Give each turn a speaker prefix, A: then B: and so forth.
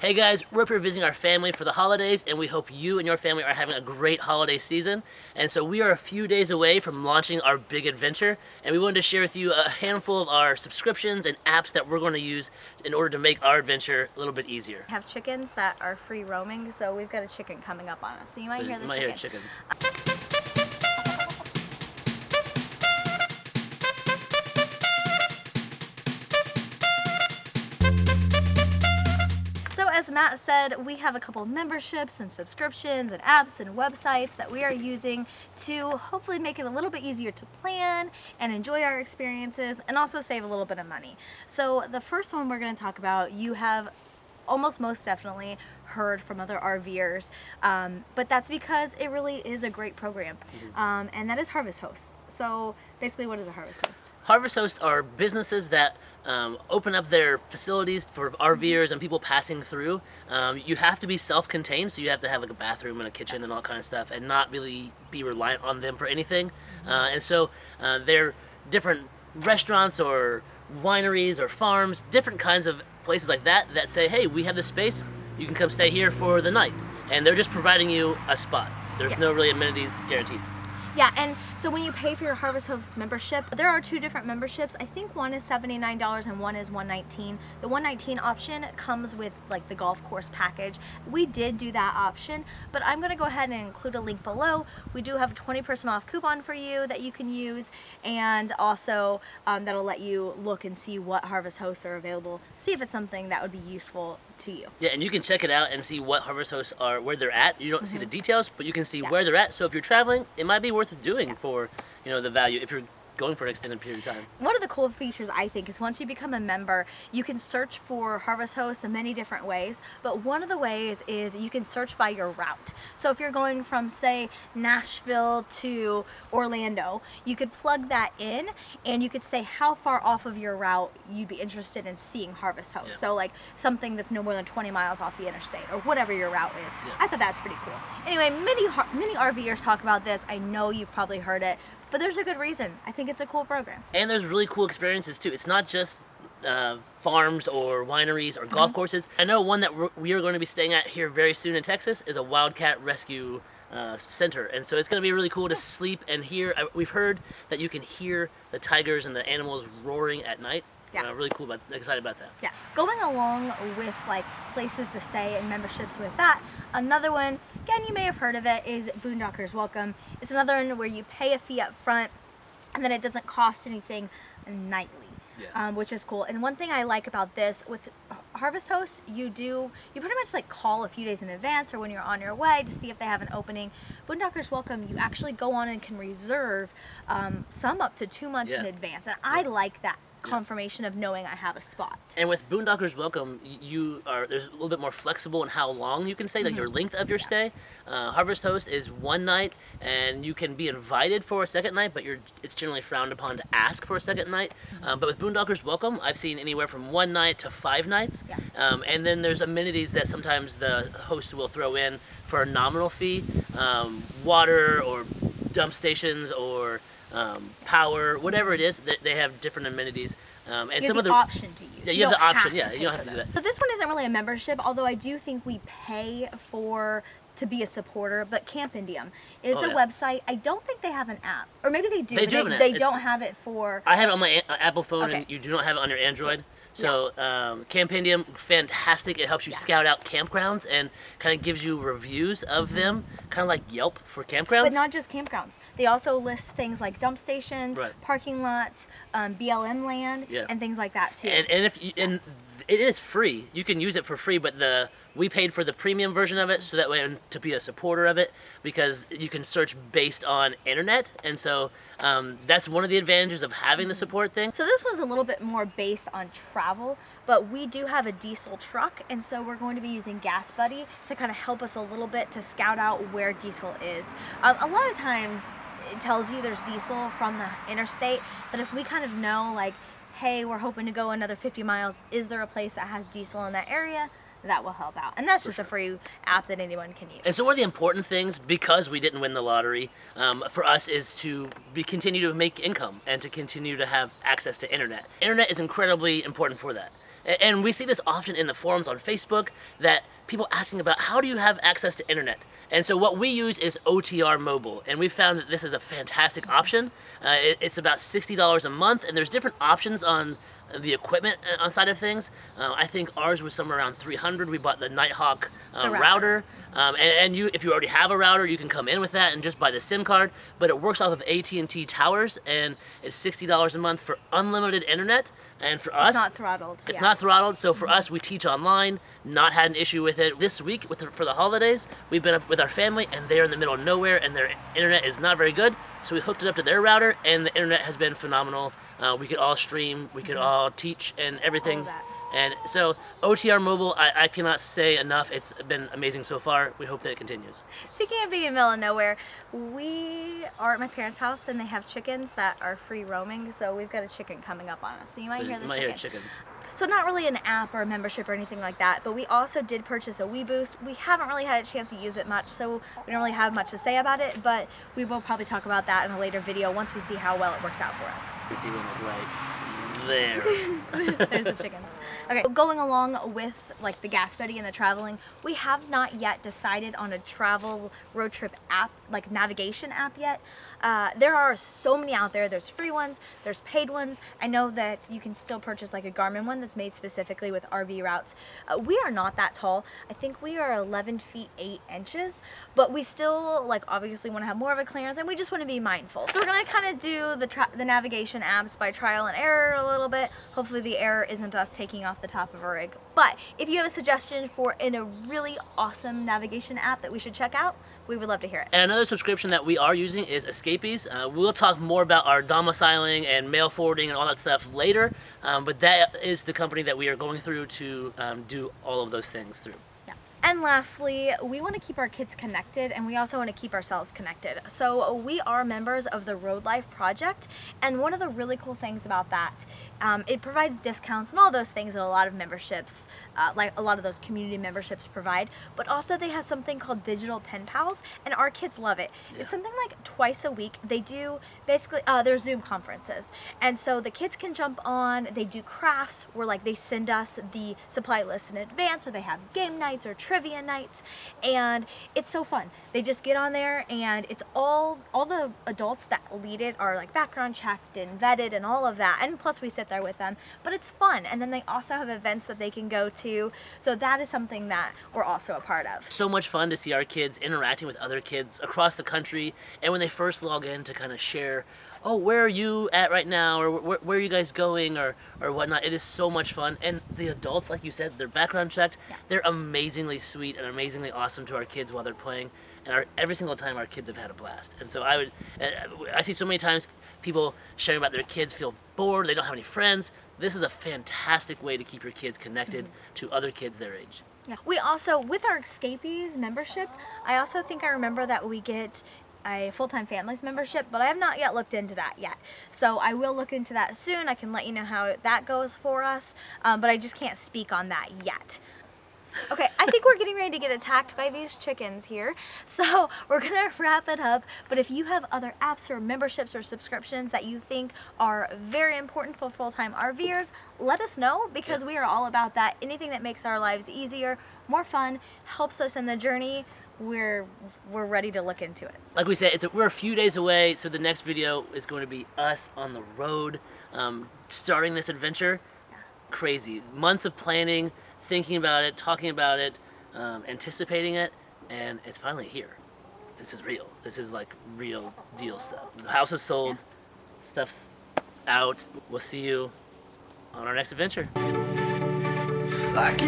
A: Hey guys, we're up here visiting our family for the holidays, and we hope you and your family are having a great holiday season. And so we are a few days away from launching our big adventure, and we wanted to share with you a handful of our subscriptions and apps that we're going to use in order to make our adventure a little bit easier.
B: We have chickens that are free roaming, so we've got a chicken coming up on us. So you might hear the chicken. As Matt said, we have a couple of memberships and subscriptions and apps and websites that we are using to hopefully make it a little bit easier to plan and enjoy our experiences and also save a little bit of money. So the first one we're going to talk about, you have almost most definitely heard from other RVers, but that's because it really is a great program, and that is Harvest Hosts. So basically, what is a Harvest Host?
A: Harvest Hosts are businesses that open up their facilities for RVers and people passing through. You have to be self-contained, so you have to have like a bathroom and a kitchen and all kind of stuff, and not really be reliant on them for anything. And so they're different restaurants or wineries or farms, different kinds of places like that that say, hey, we have this space, you can come stay here for the night. And they're just providing you a spot. There's no really amenities guaranteed.
B: Yeah, and so when you pay for your Harvest Host membership, there are two different memberships. I think one is $79 and one is $119. The $119 option comes with like the golf course package. We did do that option, but I'm gonna go ahead and include a link below. We do have a 20% off coupon for you that you can use, and also that'll let you look and see what Harvest Hosts are available, see if it's something that would be useful to you.
A: Yeah, and you can check it out and see what Harvest Hosts are, where they're at. You don't see the details, but you can see where they're at. So if you're traveling, it might be worth doing for, you know, the value if you're going for an extended period of time.
B: One of the cool features, I think, is once you become a member, you can search for Harvest Hosts in many different ways, but one of the ways is you can search by your route. So if you're going from, say, Nashville to Orlando, you could plug that in and you could say how far off of your route you'd be interested in seeing Harvest Hosts. Yeah. So like something that's no more than 20 miles off the interstate or whatever your route is. Yeah. I thought that's pretty cool. Anyway, many RVers talk about this. I know you've probably heard it, but there's a good reason. I think it's a cool program.
A: And there's really cool experiences too. It's not just farms or wineries or golf courses. I know one that we are going to be staying at here very soon in Texas is a wildcat rescue center, and so it's going to be really cool to sleep and hear. We've heard that you can hear the tigers and the animals roaring at night. Yeah. Really cool, excited about that.
B: Yeah, going along with like places to stay and memberships with that, another one, again, you may have heard of it, is Boondockers Welcome. It's another one where you pay a fee up front and then it doesn't cost anything nightly, which is cool. And one thing I like about this with Harvest Hosts, you pretty much like call a few days in advance or when you're on your way to see if they have an opening. Boondockers Welcome, you actually go on and can reserve some up to 2 months in advance, and I like that confirmation of knowing I have a spot. And
A: with Boondockers Welcome, there's a little bit more flexible in how long you can stay, like your length of your stay. Harvest Host is one night, and you can be invited for a second night, but it's generally frowned upon to ask for a second night. But with Boondockers Welcome, I've seen anywhere from 1 night to 5 nights. And then there's amenities that sometimes the host will throw in for a nominal fee, water or dump stations or power, whatever it is, they have different amenities.
B: And you have the option to use.
A: Yeah, you have the option. Yeah, you don't have to do that.
B: So this one isn't really a membership, although I do think we pay to be a supporter. But Campindiem is a website. I don't think they have an app, or maybe they do. They don't have it for.
A: I have it on my Apple phone, and you do not have it on your Android. So Campendium, fantastic. It helps you scout out campgrounds and kind of gives you reviews of them, kind of like Yelp for campgrounds.
B: But not just campgrounds. They also list things like dump stations, parking lots, BLM land, and things like that too.
A: And it is free. You can use it for free, but we paid for the premium version of it, so that way to be a supporter of it, because you can search based on internet, and so that's one of the advantages of having the support thing.
B: So this was a little bit more based on travel, but we do have a diesel truck, and so we're going to be using GasBuddy to kind of help us a little bit to scout out where diesel is. A lot of times it tells you there's diesel from the interstate, but if we kind of know like, hey, we're hoping to go another 50 miles, is there a place that has diesel in that area? That will help out. And that's just a free app that anyone can use.
A: And so one of the important things, because we didn't win the lottery, for us is to continue to make income and to continue to have access to internet. Internet is incredibly important for that. And we see this often in the forums on Facebook, that people asking about how do you have access to internet? And so what we use is OTR Mobile, and we found that this is a fantastic option. It's about $60 a month, and there's different options on the equipment on side of things. I think ours was somewhere around $300. We bought the Nighthawk router. And if you already have a router, you can come in with that and just buy the SIM card. But it works off of AT&T towers, and it's $60 a month for unlimited internet. And for us,
B: it's not throttled.
A: It's not throttled. So for us, we teach online, not had an issue with it. This week, for the holidays, we've been up with our family, and they're in the middle of nowhere, and their internet is not very good. So we hooked it up to their router, and the internet has been phenomenal. We could all stream, we could all teach, and everything.
B: All of that.
A: And so OTR Mobile, I cannot say enough. It's been amazing so far. We hope that it continues.
B: Speaking of being in the middle of nowhere, we are at my parents' house, and they have chickens that are free roaming. So we've got a chicken coming up on us. So you might hear the chicken. So not really an app or a membership or anything like that, but we also did purchase a WeBoost. We haven't really had a chance to use it much, so we don't really have much to say about it, but we will probably talk about that in a later video once we see how well it works out for us.
A: You see one like right there.
B: There's the chickens. Okay, going along with like the GasBuddy and the traveling, we have not yet decided on a travel road trip app, like navigation app yet. There are so many out there. There's free ones, there's paid ones. I know that you can still purchase like a Garmin one that's made specifically with RV routes. We are not that tall. I think we are 11 feet 8 inches, but we still like obviously want to have more of a clearance, and we just want to be mindful. So we're gonna kind of do the navigation apps by trial and error a little bit. Hopefully the error isn't us taking off the top of a rig. But if you have a suggestion for a really awesome navigation app that we should check out, we would love to hear it.
A: And another subscription that we are using is Escapees. We'll talk more about our domiciling and mail forwarding and all that stuff later, but that is the company that we are going through to do all of those things through.
B: And lastly, we want to keep our kids connected, and we also want to keep ourselves connected. So we are members of the RoadLife Project, and one of the really cool things about that, it provides discounts and all those things that a lot of memberships, like a lot of those community memberships provide, but also they have something called digital pen pals, and our kids love it. Yeah. It's something like twice a week. They do basically, they're Zoom conferences, and so the kids can jump on, they do crafts where like they send us the supply list in advance, or they have game nights or trivia nights, and it's so fun. They just get on there, and it's all the adults that lead it are like background checked and vetted and all of that, and plus we sit there with them, but it's fun. And then they also have events that they can go to, so that is something that we're also a part of.
A: So much fun to see our kids interacting with other kids across the country, and when they first log in to kind of share, oh, where are you at right now, or where are you guys going, or whatnot. It is so much fun. And the adults, like you said, they're background checked. Yeah. They're amazingly sweet and amazingly awesome to our kids while they're playing, and every single time our kids have had a blast. And so I see so many times people sharing about their kids feel bored, they don't have any friends. This is a fantastic way to keep your kids connected to other kids their age.
B: Yeah. We also, with our Escapees membership, I also think I remember that we get a full-time families membership, but I have not yet looked into that yet. So I will look into that soon. I can let you know how that goes for us, but I just can't speak on that yet. Okay, I think we're getting ready to get attacked by these chickens here, so we're gonna wrap it up. But if you have other apps or memberships or subscriptions that you think are very important for full-time RVers, let us know, because we are all about that. Anything that makes our lives easier, more fun, helps us in the journey, we're ready to look into it.
A: Like we said, we're a few days away, so the next video is going to be us on the road, starting this adventure. Yeah. Crazy. Months of planning, thinking about it, talking about it, anticipating it, and it's finally here. This is real. This is like real deal stuff. The house is sold, stuff's out. We'll see you on our next adventure. Like